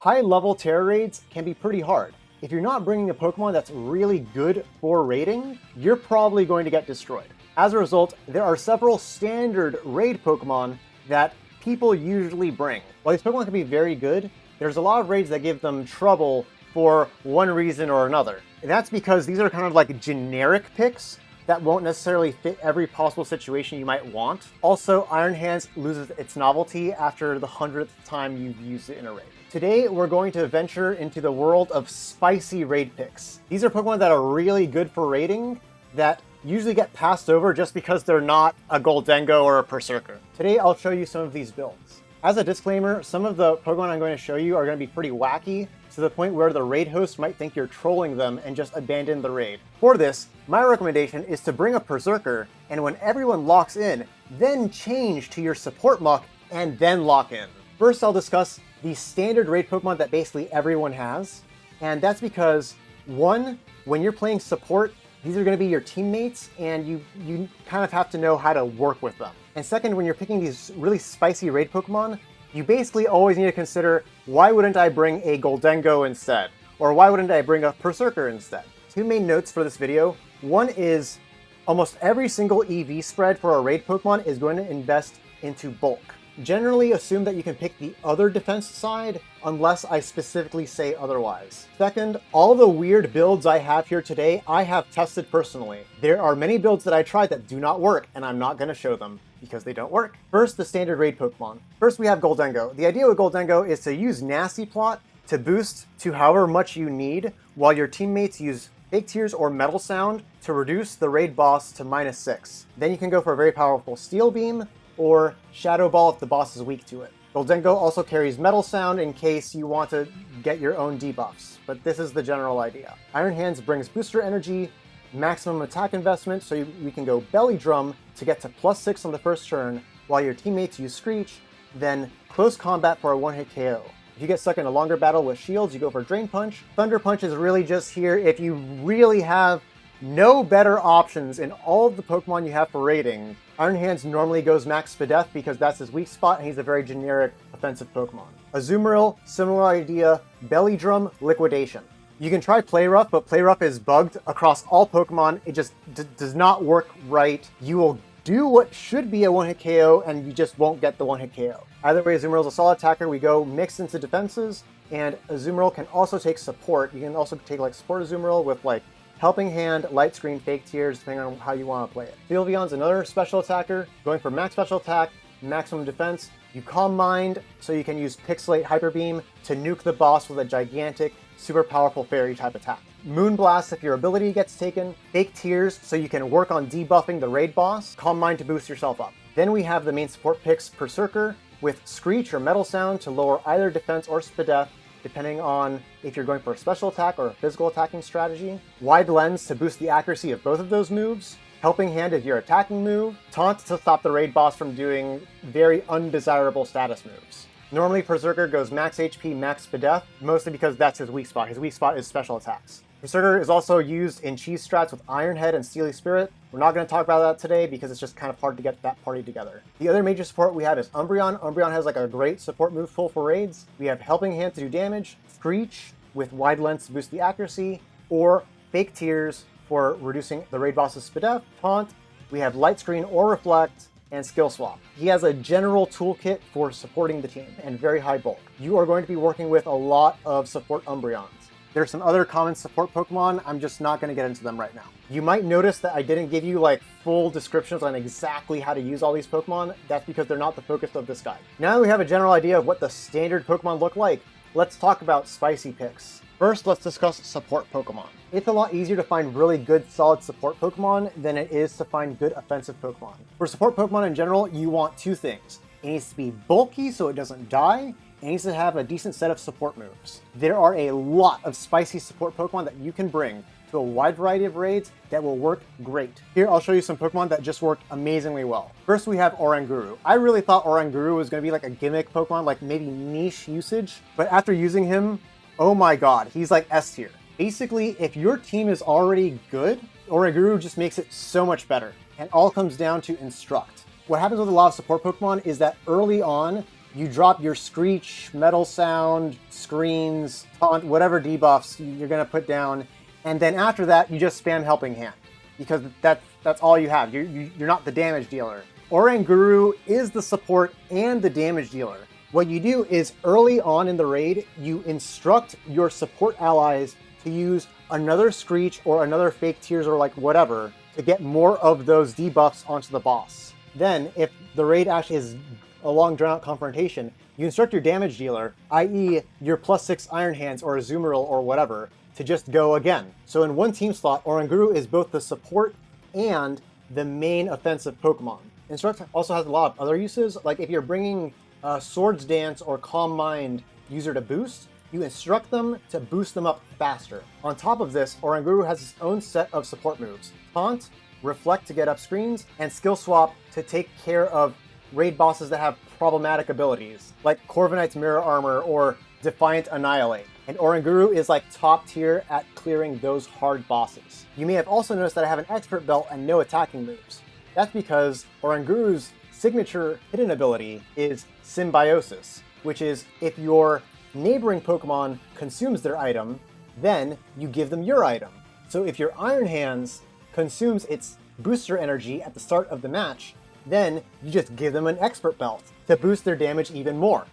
High-level Tera raids can be pretty hard. If you're not bringing a Pokemon that's really good for raiding, you're probably going to get destroyed. As a result, there are several standard raid Pokemon that people usually bring. While these Pokemon can be very good, there's a lot of raids that give them trouble for one reason or another. And that's because these are kind of like generic picks that won't necessarily fit every possible situation you might want. Also, Iron Hands loses its novelty after the 100th time you've used it in a raid. Today, we're going to venture into the world of spicy raid picks. These are Pokemon that are really good for raiding that usually get passed over just because they're not a Goldengo or a Berserker. Today, I'll show you some of these builds. As a disclaimer, some of the Pokemon I'm going to show you are going to be pretty wacky, to the point where the raid host might think you're trolling them and just abandon the raid. For this, my recommendation is to bring a Berserker, and when everyone locks in, then change to your support muck and then lock in. First, I'll discuss the standard raid Pokemon that basically everyone has, and that's because, one, when you're playing support, these are going to be your teammates, and you kind of have to know how to work with them. And second, when you're picking these really spicy raid Pokemon, you basically always need to consider, why wouldn't I bring a Goldengo instead? Or why wouldn't I bring a Berserker instead? Two main notes for this video. One is, almost every single EV spread for a raid Pokemon is going to invest into bulk. Generally assume that you can pick the other defense side unless I specifically say otherwise. Second, all the weird builds I have here today, I have tested personally. There are many builds that I tried that do not work, and I'm not going to show them because they don't work. First, the standard raid Pokemon. First, we have Goldengo. The idea with Goldengo is to use Nasty Plot to boost to however much you need, while your teammates use Fake Tears or Metal Sound to reduce the raid boss to -6. Then you can go for a very powerful Steel Beam, or Shadow Ball if the boss is weak to it. Goldengo also carries Metal Sound in case you want to get your own debuffs, but this is the general idea. Iron Hands brings booster energy, maximum attack investment, so we can go Belly Drum to get to +6 on the first turn, while your teammates use Screech, then Close Combat for a one-hit KO. If you get stuck in a longer battle with shields, you go for Drain Punch. Thunder Punch is really just here if you really have no better options in all of the Pokemon you have for raiding. Iron Hands normally goes Max Spadef because that's his weak spot, and he's a very generic offensive Pokemon. Azumarill, similar idea, Belly Drum, Liquidation. You can try Play Rough, but Play Rough is bugged across all Pokemon. It just does not work right. You will do what should be a one-hit KO, and you just won't get the one-hit KO. Either way, Azumarill's a solid attacker. We go mixed into defenses, and Azumarill can also take support. You can also take like support Azumarill with like Helping Hand, Light Screen, Fake Tears, depending on how you want to play it. Sylveon's another special attacker, going for max special attack, maximum defense. You Calm Mind, so you can use Pixelate Hyper Beam to nuke the boss with a gigantic, super powerful fairy type attack. Moonblast if your ability gets taken. Fake Tears, so you can work on debuffing the raid boss. Calm Mind to boost yourself up. Then we have the main support picks, Berserker, with Screech or Metal Sound to lower either defense or Spadef, depending on if you're going for a special attack or a physical attacking strategy. Wide Lens to boost the accuracy of both of those moves. Helping Hand if your attacking move. Taunt to stop the raid boss from doing very undesirable status moves. Normally Berserker goes max HP, max Spadef, mostly because that's his weak spot. His weak spot is special attacks. Berserker is also used in cheese strats with Iron Head and Steely Spirit. We're not going to talk about that today because it's just kind of hard to get that party together. The other major support we have is Umbreon. Umbreon has like a great support move pool for raids. We have Helping Hand to do damage, Screech with Wide Lens to boost the accuracy, or Fake Tears for reducing the raid boss's Spadef. Taunt, we have Light Screen or Reflect, and Skill Swap. He has a general toolkit for supporting the team and very high bulk. You are going to be working with a lot of support Umbreons. There's some other common support Pokemon, I'm just not going to get into them right now. You might notice that I didn't give you like full descriptions on exactly how to use all these Pokemon. That's because they're not the focus of this guide. Now that we have a general idea of what the standard Pokemon look like, let's talk about spicy picks. First, let's discuss support Pokemon. It's a lot easier to find really good, solid support Pokemon than it is to find good offensive Pokemon. For support Pokemon in general, you want two things. It needs to be bulky so it doesn't die, and needs to have a decent set of support moves. There are a lot of spicy support Pokemon that you can bring to a wide variety of raids that will work great. Here, I'll show you some Pokemon that just work amazingly well. First, we have Oranguru. I really thought Oranguru was going to be like a gimmick Pokemon, like maybe niche usage, but after using him, oh my god, he's like S tier. Basically, if your team is already good, Oranguru just makes it so much better. And all comes down to Instruct. What happens with a lot of support Pokemon is that early on, you drop your Screech, Metal Sound, Screens, Taunt, whatever debuffs you're going to put down, and then after that, you just spam Helping Hand, because that's all you have. You're not the damage dealer. Oranguru is the support and the damage dealer. What you do is early on in the raid, you instruct your support allies to use another Screech or another Fake Tears or like whatever to get more of those debuffs onto the boss. Then, if the raid actually is a long drawn out confrontation, you instruct your damage dealer, i.e. your +6 Iron Hands or Azumarill or whatever, to just go again. So in one team slot, Oranguru is both the support and the main offensive Pokemon. Instruct also has a lot of other uses, like if you're bringing Swords Dance or Calm Mind user to boost, you instruct them to boost them up faster. On top of this, Oranguru has its own set of support moves. Taunt, Reflect to get up screens, and Skill Swap to take care of raid bosses that have problematic abilities, like Corviknight's Mirror Armor or Defiant Annihilate. And Oranguru is like top tier at clearing those hard bosses. You may have also noticed that I have an Expert Belt and no attacking moves. That's because Oranguru's signature hidden ability is Symbiosis, which is if your neighboring Pokemon consumes their item, then you give them your item. So if your Iron Hands consumes its booster energy at the start of the match, then you just give them an Expert Belt to boost their damage even more.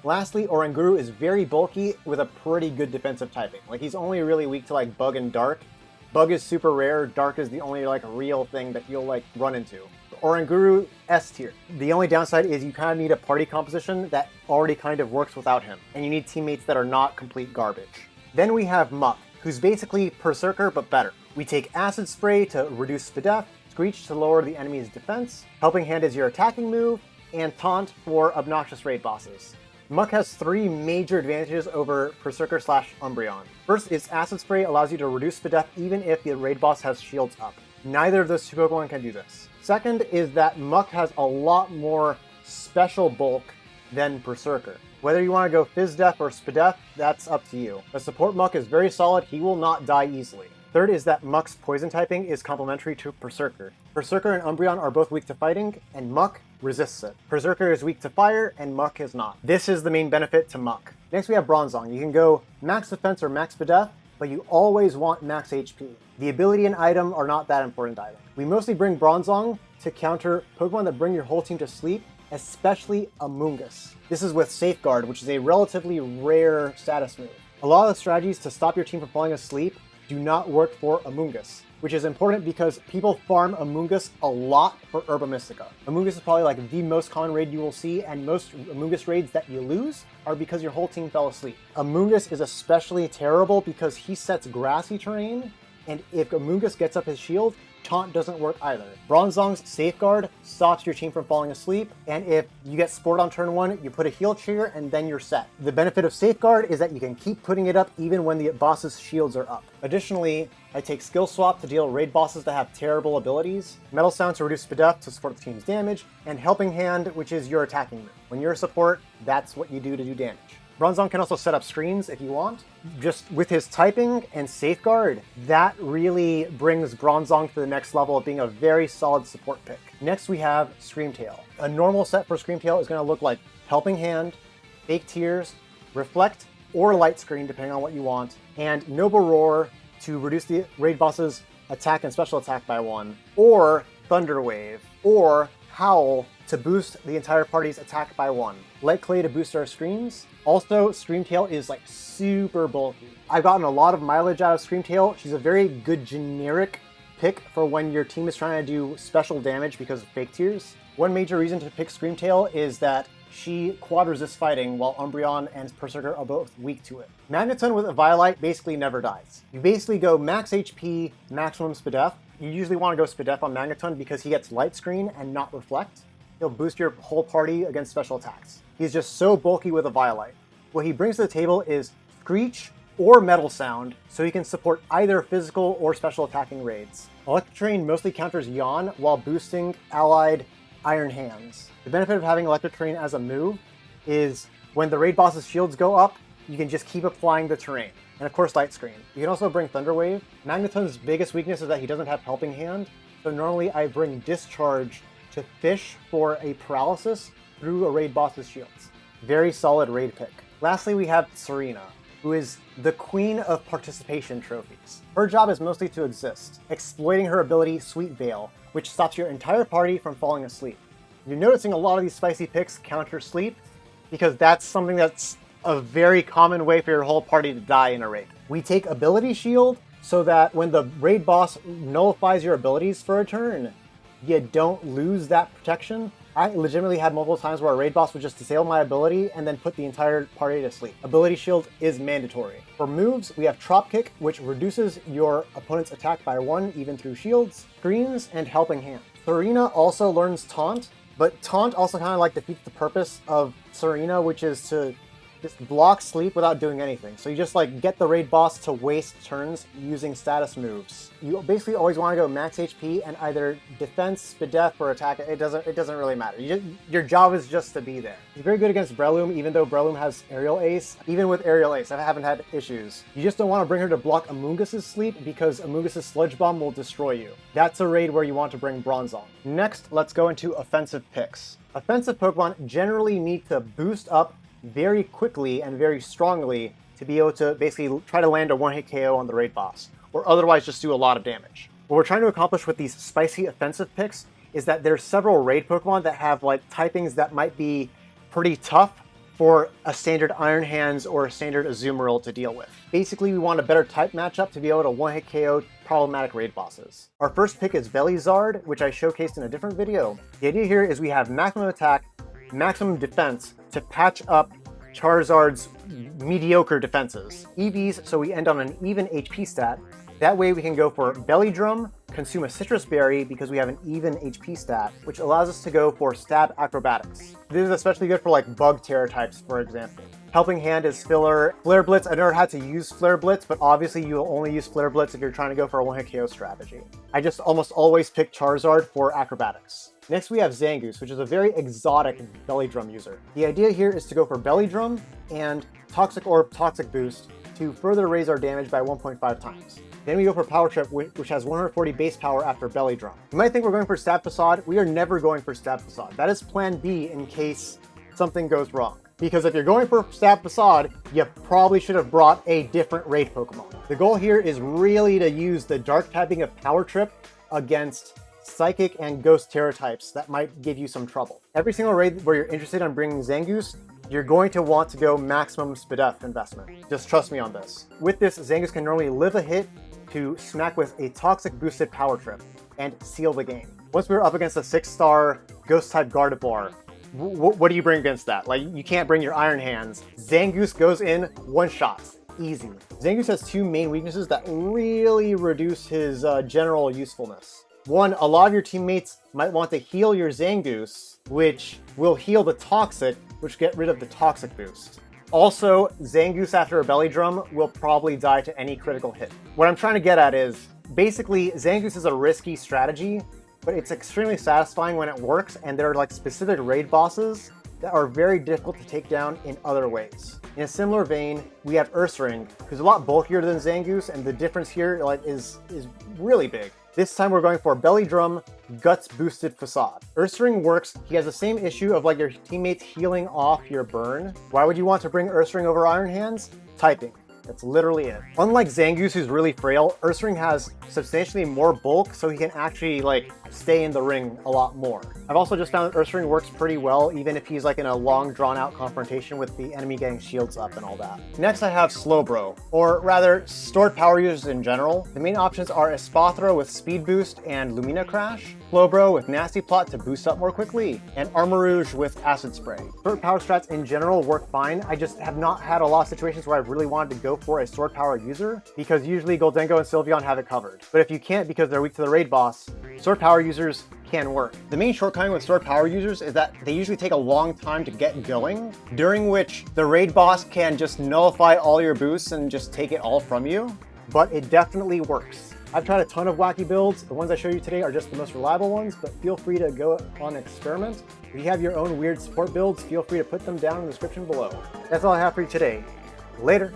Lastly, Oranguru is very bulky with a pretty good defensive typing. Like, he's only really weak to like Bug and Dark. Bug is super rare, Dark is the only like real thing that you'll like run into. Oranguru, S tier. The only downside is you kind of need a party composition that already kind of works without him, and you need teammates that are not complete garbage. Then we have Muck, who's basically Berserker but better. We take Acid Spray to reduce Spadef, Screech to lower the enemy's defense, Helping Hand is your attacking move, and Taunt for obnoxious raid bosses. Muck has three major advantages over Berserker/Umbreon. First, its Acid Spray allows you to reduce Spadef even if the raid boss has shields up. Neither of those two Pokemon can do this. Second is that Muck has a lot more special bulk than Berserker. Whether you want to go Fizz Def or Spadef, that's up to you. But support Muck is very solid, he will not die easily. Third is that Muck's poison typing is complementary to Berserker. Berserker and Umbreon are both weak to fighting, and Muck resists it. Berserker is weak to fire, and Muck is not. This is the main benefit to Muck. Next we have Bronzong. You can go max defense or max Spadef, but you always want max HP. The ability and item are not that important either. We mostly bring Bronzong to counter Pokemon that bring your whole team to sleep, especially Amoonguss. This is with Safeguard, which is a relatively rare status move. A lot of the strategies to stop your team from falling asleep do not work for Amoonguss, which is important because people farm Amoonguss a lot for Herba Mystica. Amoonguss is probably like the most common raid you will see, and most Amoonguss raids that you lose are because your whole team fell asleep. Amoonguss is especially terrible because he sets grassy terrain, and if Amoonguss gets up his shield, Taunt doesn't work either. Bronzong's Safeguard stops your team from falling asleep, and if you get Sport on turn 1, you put a heal trigger and then you're set. The benefit of Safeguard is that you can keep putting it up even when the boss's shields are up. Additionally, I take Skill Swap to deal raid bosses that have terrible abilities, Metal Sound to reduce Spadef to support the team's damage, and Helping Hand, which is your attacking move. When you're a support, that's what you do to do damage. Bronzong can also set up screens if you want. Just with his typing and Safeguard, that really brings Bronzong to the next level of being a very solid support pick. Next we have Screamtail. A normal set for Screamtail is going to look like Helping Hand, Fake Tears, Reflect, or Light Screen depending on what you want, and Noble Roar to reduce the raid boss's attack and special attack by 1, or Thunder Wave, or Howl to boost the entire party's attack by 1. Light Clay to boost our screens. Also, Screamtail is like super bulky. I've gotten a lot of mileage out of Screamtail. She's a very good generic pick for when your team is trying to do special damage because of Fake Tears. One major reason to pick Screamtail is that she quad resists fighting while Umbreon and Berserker are both weak to it. Magneton with a Violite basically never dies. You basically go max HP, maximum Spadef. You usually want to go Spadef on Magneton because he gets Light Screen and not Reflect. He'll boost your whole party against special attacks. He's just so bulky with a Violite. What he brings to the table is Screech or Metal Sound, so he can support either physical or special attacking raids. Electric Terrain mostly counters Yawn while boosting allied Iron Hands. The benefit of having Electric Terrain as a move is when the raid boss's shields go up, you can just keep applying the terrain. And of course, Light Screen. You can also bring Thunder Wave. Magneton's biggest weakness is that he doesn't have Helping Hand, so normally I bring Discharge to fish for a paralysis through a raid boss's shields. Very solid raid pick. Lastly, we have Serena, who is the queen of participation trophies. Her job is mostly to exist, exploiting her ability Sweet Veil, which stops your entire party from falling asleep. You're noticing a lot of these spicy picks counter sleep, because that's something that's a very common way for your whole party to die in a raid. We take ability shield so that when the raid boss nullifies your abilities for a turn, you don't lose that protection. I legitimately had multiple times where a raid boss would just disable my ability and then put the entire party to sleep. Ability shield is mandatory. For moves, we have Trop Kick, which reduces your opponent's attack by 1 even through shields, screens, and Helping Hand. Serena also learns Taunt, but Taunt also kind of like defeats the purpose of Serena, which is to just block sleep without doing anything. So you just like get the raid boss to waste turns using status moves. You basically always want to go max HP and either defense, Spidef, or attack. It doesn't really matter. Your job is just to be there. He's very good against Breloom, even though Breloom has Aerial Ace. Even with Aerial Ace, I haven't had issues. You just don't want to bring her to block Amoonguss's sleep because Amoonguss's Sludge Bomb will destroy you. That's a raid where you want to bring Bronzong. Next, let's go into offensive picks. Offensive Pokemon generally need to boost up very quickly and very strongly to be able to basically try to land a one-hit KO on the raid boss, or otherwise just do a lot of damage. What we're trying to accomplish with these spicy offensive picks is that there's several raid Pokemon that have like typings that might be pretty tough for a standard Iron Hands or a standard Azumarill to deal with. Basically, we want a better type matchup to be able to one-hit KO problematic raid bosses. Our first pick is Velizard, which I showcased in a different video. The idea here is we have maximum attack, maximum defense to patch up Charizard's mediocre defenses. EVs, so we end on an even HP stat. That way we can go for Belly Drum, consume a Citrus Berry because we have an even HP stat, which allows us to go for Stab Acrobatics. This is especially good for like Bug Terror types, for example. Helping Hand is filler. Flare Blitz, I've never had to use Flare Blitz, but obviously you'll only use Flare Blitz if you're trying to go for a one-hit KO strategy. I just almost always pick Charizard for Acrobatics. Next we have Zangoose, which is a very exotic Belly Drum user. The idea here is to go for Belly Drum and Toxic Orb, Toxic Boost to further raise our damage by 1.5 times. Then we go for Power Trip, which has 140 base power after Belly Drum. You might think we're going for Stab Facade. We are never going for Stab Facade. That is plan B in case something goes wrong. Because if you're going for Stab Facade, you probably should have brought a different raid Pokemon. The goal here is really to use the dark typing of Power Trip against Psychic and Ghost Terror types that might give you some trouble. Every single raid where you're interested in bringing Zangoose, you're going to want to go maximum Spidef investment. Just trust me on this. With this, Zangoose can normally live a hit to smack with a Toxic boosted Power Trip and seal the game. Once we're up against a 6-star Ghost type Gardevoir, what do you bring against that? Like, you can't bring your Iron Hands. Zangoose goes in one shot. Easy. Zangoose has two main weaknesses that really reduce his general usefulness. One, a lot of your teammates might want to heal your Zangoose, which will heal the Toxic, which get rid of the Toxic boost. Also, Zangoose after a Belly Drum will probably die to any critical hit. What I'm trying to get at is, basically, Zangoose is a risky strategy, but it's extremely satisfying when it works, and there are like specific raid bosses that are very difficult to take down in other ways. In a similar vein, we have Ursaring, who's a lot bulkier than Zangoose, and the difference here is really big. This time we're going for Belly Drum, Guts Boosted Facade. Ursaring works, he has the same issue of like your teammates healing off your burn. Why would you want to bring Ursaring over Iron Hands? Typing. That's literally it. Unlike Zangoose, who's really frail, Ursaring has substantially more bulk, so he can actually like stay in the ring a lot more. I've also just found that Ursaring works pretty well, even if he's like in a long drawn-out confrontation with the enemy getting shields up and all that. Next I have Slowbro, or rather, stored power users in general. The main options are Espathra with Speed Boost and Lumina Crash, Slowbro with Nasty Plot to boost up more quickly, and Armarouge with Acid Spray. Stored power strats in general work fine. I just have not had a lot of situations where I've really wanted to go for a stored power user, because usually Goldengo and Sylveon have it covered. But if you can't because they're weak to the raid boss, stored power users can work. The main shortcoming with stored power users is that they usually take a long time to get going, during which the raid boss can just nullify all your boosts and just take it all from you, but it definitely works. I've tried a ton of wacky builds. The ones I show you today are just the most reliable ones, but feel free to go on an experiment. If you have your own weird support builds, feel free to put them down in the description below. That's all I have for you today. Later.